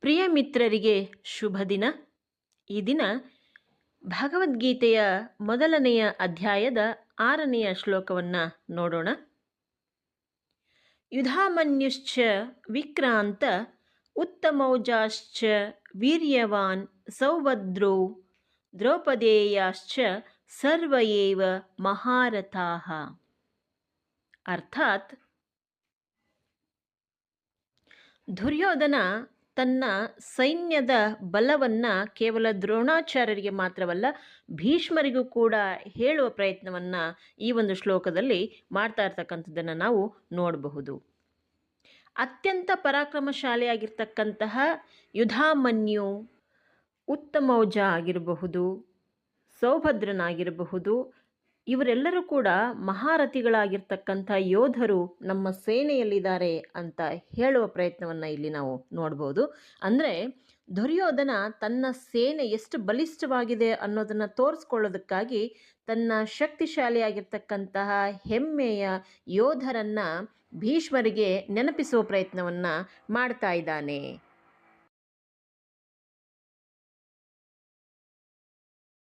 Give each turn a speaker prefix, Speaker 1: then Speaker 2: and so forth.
Speaker 1: ಪ್ರಿಯ ಮಿತ್ರರಿಗೆ ಶುಭ ದಿನ. ಈ ದಿನ ಭಗವದ್ಗೀತೆಯ ಮೊದಲನೆಯ ಅಧ್ಯಾಯದ 6ನೆಯ ಶ್ಲೋಕವನ್ನು ನೋಡೋಣ. ಯುಧಾಮನ್ಯುಶ್ಚ ವಿಕ್ರಾಂತ ಉತ್ತಮೌಜಾಶ್ಚ ವೀರ್ಯವಾನ್ ಸೌಭದ್ರೋ ದ್ರೌಪದೇಯಾಶ್ಚ ಸರ್ವ ಏವ ಮಹಾರಥಾಃ. ಅರ್ಥಾತ್ ದುರ್ಯೋಧನ ತನ್ನ ಸೈನ್ಯದ ಬಲವನ್ನು ಕೇವಲ ದ್ರೋಣಾಚಾರ್ಯರಿಗೆ ಮಾತ್ರವಲ್ಲ, ಭೀಷ್ಮರಿಗೂ ಕೂಡ ಹೇಳುವ ಪ್ರಯತ್ನವನ್ನು ಈ ಒಂದು ಶ್ಲೋಕದಲ್ಲಿ ಮಾಡ್ತಾ ಇರ್ತಕ್ಕಂಥದ್ದನ್ನು ನಾವು ನೋಡಬಹುದು. ಅತ್ಯಂತ ಪರಾಕ್ರಮಶಾಲಿಯಾಗಿರ್ತಕ್ಕಂತಹ ಯುಧಾಮನ್ಯು, ಉತ್ತಮೌಜ ಆಗಿರಬಹುದು, ಸೌಭದ್ರನಾಗಿರಬಹುದು, ಇವರೆಲ್ಲರೂ ಕೂಡ ಮಹಾರಥಿಗಳಾಗಿರ್ತಕ್ಕಂಥ ಯೋಧರು ನಮ್ಮ ಸೇನೆಯಲ್ಲಿದ್ದಾರೆ ಅಂತ ಹೇಳುವ ಪ್ರಯತ್ನವನ್ನು ಇಲ್ಲಿ ನಾವು ನೋಡ್ಬೋದು. ಅಂದರೆ ದುರ್ಯೋಧನ ತನ್ನ ಸೇನೆ ಎಷ್ಟು ಬಲಿಷ್ಠವಾಗಿದೆ ಅನ್ನೋದನ್ನು ತೋರಿಸ್ಕೊಳ್ಳೋದಕ್ಕಾಗಿ ತನ್ನ ಶಕ್ತಿಶಾಲಿಯಾಗಿರ್ತಕ್ಕಂತಹ ಹೆಮ್ಮೆಯ ಯೋಧರನ್ನು ಭೀಷ್ಮರಿಗೆ ನೆನಪಿಸುವ ಪ್ರಯತ್ನವನ್ನು ಮಾಡ್ತಾ ಇದ್ದಾನೆ